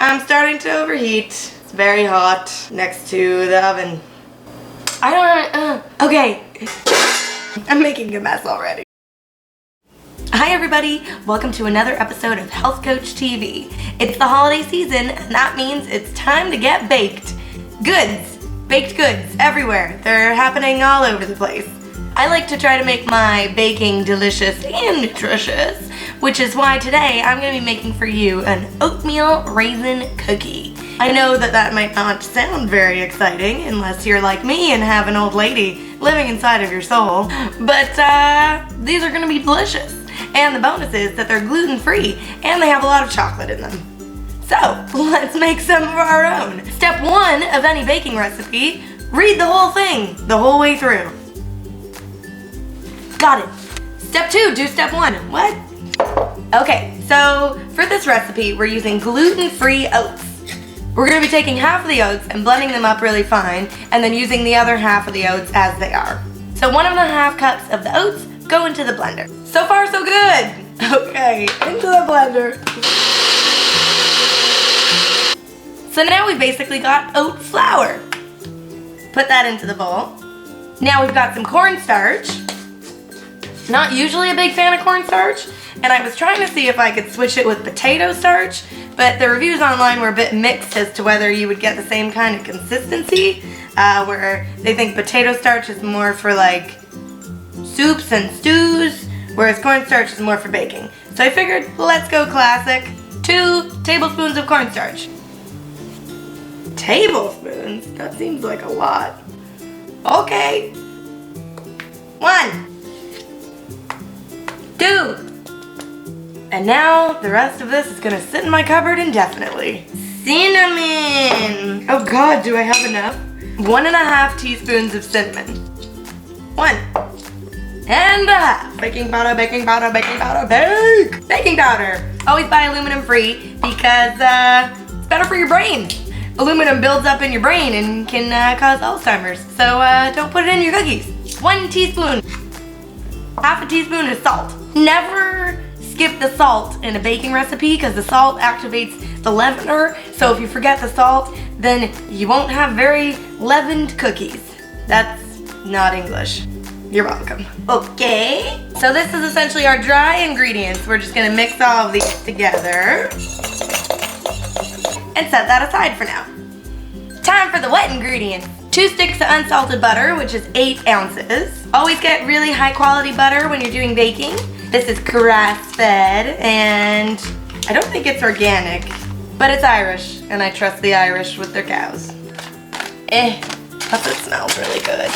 I'm starting to overheat. It's very hot next to the oven. Okay. I'm making a mess already. Hi everybody, welcome to another episode of Health Coach TV. It's the holiday season and that means it's time to get baked. Baked goods everywhere. They're happening all over the place. I like to try to make my baking delicious and nutritious, which is why today I'm going to be making for you an oatmeal raisin cookie. I know that might not sound very exciting unless you're like me and have an old lady living inside of your soul, but these are going to be delicious. And the bonus is that they're gluten-free and they have a lot of chocolate in them. So let's make some of our own. Step 1 of any baking recipe, read the whole thing the whole way through. Got it. Step 2, do step 1. What? Okay, so for this recipe, we're using gluten-free oats. We're gonna be taking half of the oats and blending them up really fine, and then using the other half of the oats as they are. So 1.5 cups of the oats go into the blender. So far, so good. Okay, into the blender. So now we've basically got oat flour. Put that into the bowl. Now we've got some cornstarch. Not usually a big fan of cornstarch, and I was trying to see if I could switch it with potato starch, but the reviews online were a bit mixed as to whether you would get the same kind of consistency, where they think potato starch is more for like soups and stews, whereas cornstarch is more for baking. So I figured, let's go classic. 2 tablespoons of cornstarch. Tablespoons? That seems like a lot. Okay. 1. 2. And now the rest of this is gonna sit in my cupboard indefinitely. Cinnamon. Oh God, do I have enough? 1.5 teaspoons of cinnamon. 1.5. Baking powder, baking powder, baking powder, bake! Baking powder. Always buy aluminum free because it's better for your brain. Aluminum builds up in your brain and can cause Alzheimer's. So don't put it in your cookies. 1 teaspoon. Half a teaspoon of salt. Never skip the salt in a baking recipe because the salt activates the leavener. So if you forget the salt, then you won't have very leavened cookies. That's not English. You're welcome. Okay, so this is essentially our dry ingredients. We're just gonna mix all of these together and set that aside for now. Time for the wet ingredients. 2 sticks of unsalted butter, which is 8 ounces. Always get really high quality butter when you're doing baking. This is grass-fed, and I don't think it's organic, but it's Irish, and I trust the Irish with their cows. Plus it smells really good.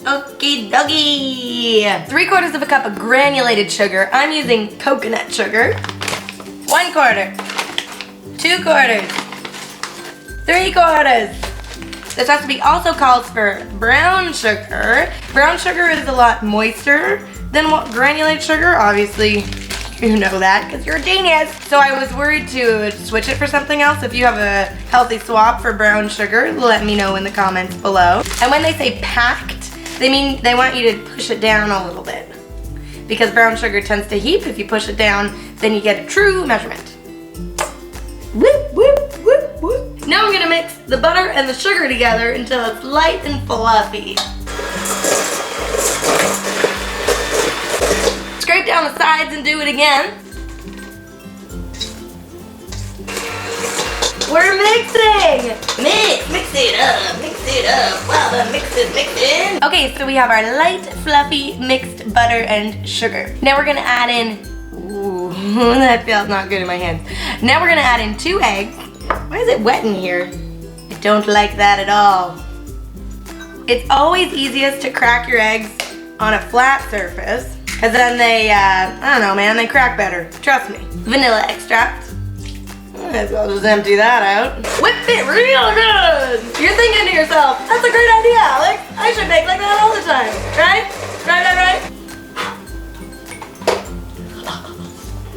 Okie dokie. 3/4 of a cup of granulated sugar. I'm using coconut sugar. 1/4. 2/4. 3/4. This recipe also calls for brown sugar. Brown sugar is a lot moister than granulated sugar. Obviously, you know that because you're a genius. So I was worried to switch it for something else. If you have a healthy swap for brown sugar, let me know in the comments below. And when they say packed, they mean they want you to push it down a little bit. Because brown sugar tends to heap. If you push it down, then you get a true measurement. Whoop, whoop, whoop, whoop. Now I'm gonna mix the butter and the sugar together until it's light and fluffy. Scrape down the sides and do it again. We're mixing! Mix it up, while the mix is mixing. Okay, so we have our light, fluffy, mixed butter and sugar. Now we're gonna add in, ooh, that feels not good in my hands. Now we're gonna add in 2 eggs. Why is it wet in here? I don't like that at all. It's always easiest to crack your eggs on a flat surface, because then they, I don't know man, they crack better. Trust me. Vanilla extract. Might as well just empty that out. Whip it real good! You're thinking to yourself, that's a great idea, Alex. I should make like that all the time, right? Right?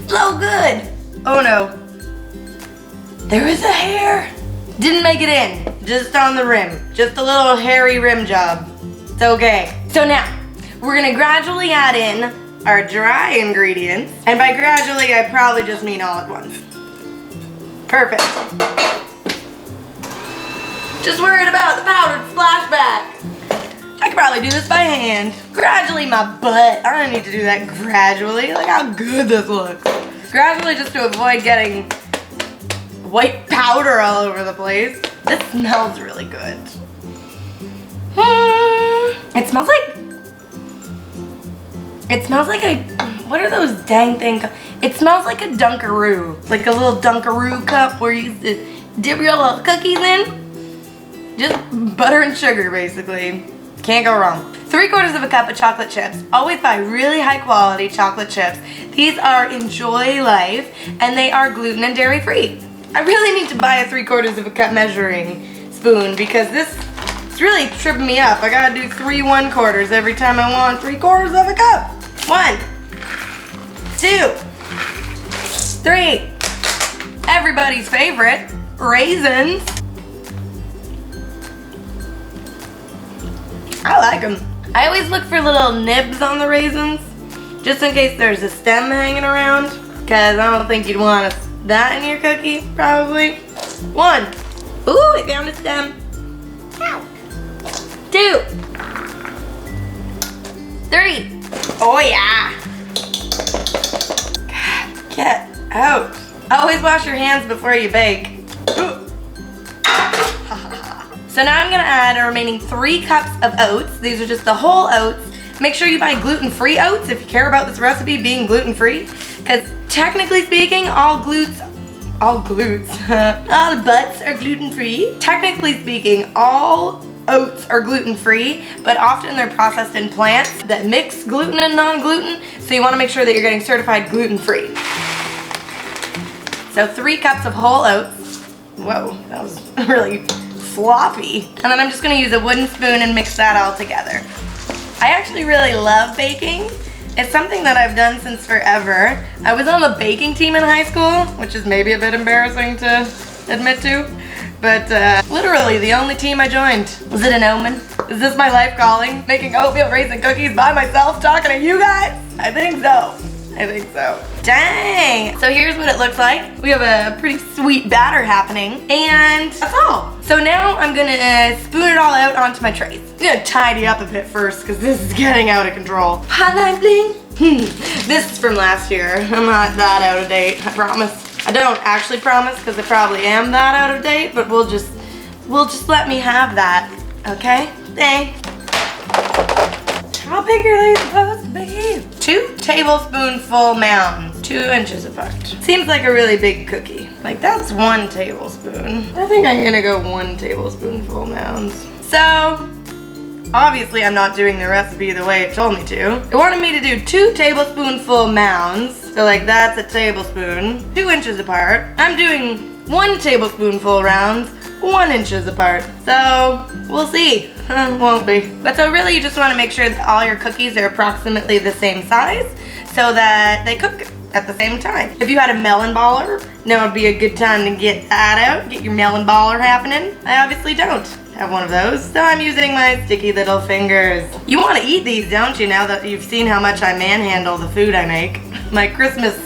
So good! Oh no. There is a hair. Didn't make it in, just on the rim. Just a little hairy rim job. It's okay. So now, we're gonna gradually add in our dry ingredients. And by gradually, I probably just mean all at once. Perfect. Just worried about the powdered splashback. I could probably do this by hand. Gradually my butt. I don't need to do that gradually. Look how good this looks. Gradually just to avoid getting white powder all over the place. This smells really good. It smells like a, what are those dang things? It smells like a Dunkaroo. Like a little Dunkaroo cup where you dip your little cookies in. Just butter and sugar, basically. Can't go wrong. 3/4 cup of chocolate chips. Always buy really high quality chocolate chips. These are Enjoy Life, and they are gluten and dairy free. I really need to buy a 3/4 cup measuring spoon because this is really tripping me up. I gotta do 3 1/4 every time I want 3/4 cup. 1, 2, 3. Everybody's favorite, raisins. I like them. I always look for little nibs on the raisins, just in case there's a stem hanging around, because I don't think you'd want that in your cookie, probably. 1. Ooh, I found a stem. 2. 3. Oh yeah. Get out. Always wash your hands before you bake. So now I'm gonna add a remaining 3 cups of oats. These are just the whole oats. Make sure you buy gluten-free oats if you care about this recipe being gluten-free. Because technically speaking, all the butts are gluten-free. Technically speaking, all oats are gluten-free, but often they're processed in plants that mix gluten and non-gluten. So you wanna make sure that you're getting certified gluten-free. So 3 cups of whole oats. Whoa, that was really floppy. And then I'm just gonna use a wooden spoon and mix that all together. I actually really love baking. It's something that I've done since forever. I was on the baking team in high school, which is maybe a bit embarrassing to admit to, but literally the only team I joined. Was it an omen? Is this my life calling? Making oatmeal raisin cookies by myself, talking to you guys? I think so. I think so. Dang! So here's what it looks like. We have a pretty sweet batter happening, and that's all. So now I'm gonna spoon it all out onto my trays. I'm gonna tidy up a bit first, because this is getting out of control. Highlight bling. This is from last year. I'm not that out of date, I promise. I don't actually promise, because I probably am that out of date, but we'll just let me have that, okay? Thanks. How big are they supposed to be? 2 tablespoonful mounds, 2 inches apart. Seems like a really big cookie. Like that's 1 tablespoon. I think I'm gonna go 1 tablespoonful mounds. So, obviously I'm not doing the recipe the way it told me to. It wanted me to do 2 tablespoonful mounds. So like that's a tablespoon, 2 inches apart. I'm doing 1 tablespoonful rounds, 1 inches apart. So, we'll see. Won't be. But so really you just want to make sure that all your cookies are approximately the same size so that they cook at the same time. If you had a melon baller, now would be a good time to get that out. Get your melon baller happening. I obviously don't have one of those, so I'm using my sticky little fingers. You want to eat these, don't you, now that you've seen how much I manhandle the food I make? My Christmas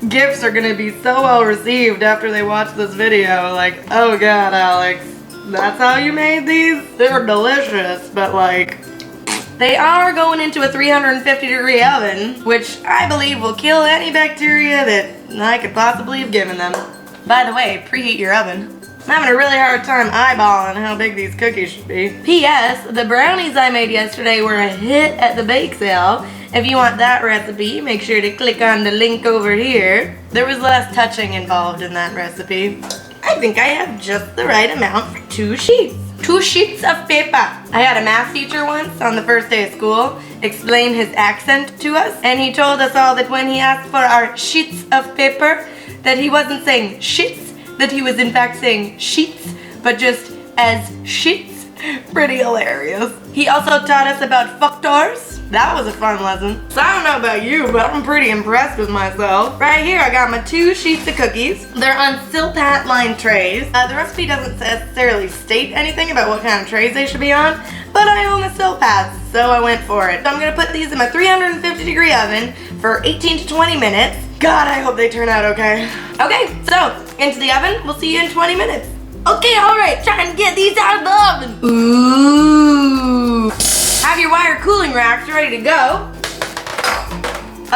gifts are gonna be so well received after they watch this video. Like, oh god, Alex, that's how you made these? They're delicious, but like, they are going into a 350-degree oven, which I believe will kill any bacteria that I could possibly have given them. By the way, preheat your oven. I'm having a really hard time eyeballing how big these cookies should be. P.S. The brownies I made yesterday were a hit at the bake sale. If you want that recipe, make sure to click on the link over here. There was less touching involved in that recipe. I think I have just the right amount for 2 sheets. 2 sheets of paper. I had a math teacher once on the first day of school explain his accent to us, and he told us all that when he asked for our sheets of paper, that he wasn't saying shits, that he was in fact saying sheets, but just as shits. Pretty hilarious. He also taught us about factors. That was a fun lesson. So I don't know about you, but I'm pretty impressed with myself. Right here I got my 2 sheets of cookies. They're on silpat lined trays. The recipe doesn't necessarily state anything about what kind of trays they should be on. but I own the still pass, so I went for it. I'm gonna put these in my 350-degree oven for 18 to 20 minutes. God, I hope they turn out okay. Okay, so into the oven. We'll see you in 20 minutes. Okay, all right, trying to get these out of the oven. Ooh. Have your wire cooling racks ready to go.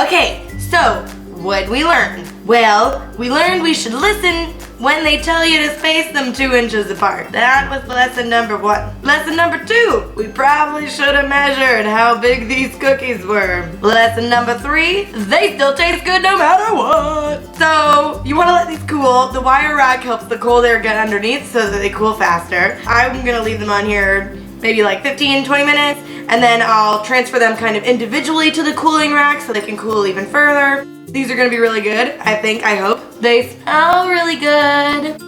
Okay, so what'd we learn? Well, we learned we should listen when they tell you to space them 2 inches apart. That was lesson number 1. Lesson number 2, we probably should have measured how big these cookies were. Lesson number 3, they still taste good no matter what. So, you want to let these cool. The wire rack helps the cold air get underneath so that they cool faster. I'm gonna leave them on here maybe like 15, 20 minutes, and then I'll transfer them kind of individually to the cooling rack so they can cool even further. These are gonna be really good, I think, I hope. They smell really good.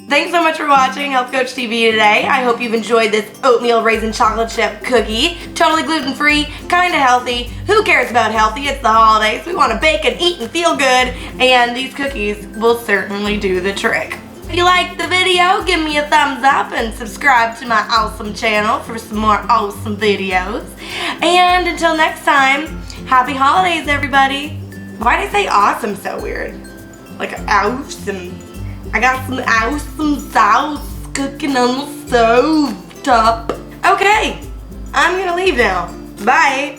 Thanks so much for watching Health Coach TV today. I hope you've enjoyed this oatmeal raisin chocolate chip cookie. Totally gluten-free, kinda healthy. Who cares about healthy? It's the holidays. We wanna bake and eat and feel good, and these cookies will certainly do the trick. If you liked the video, give me a thumbs up and subscribe to my awesome channel for some more awesome videos. And until next time, happy holidays, everybody. Why did I say awesome so weird? Like awesome. I got some awesome sauce cooking on the stove top. Okay, I'm gonna leave now. Bye.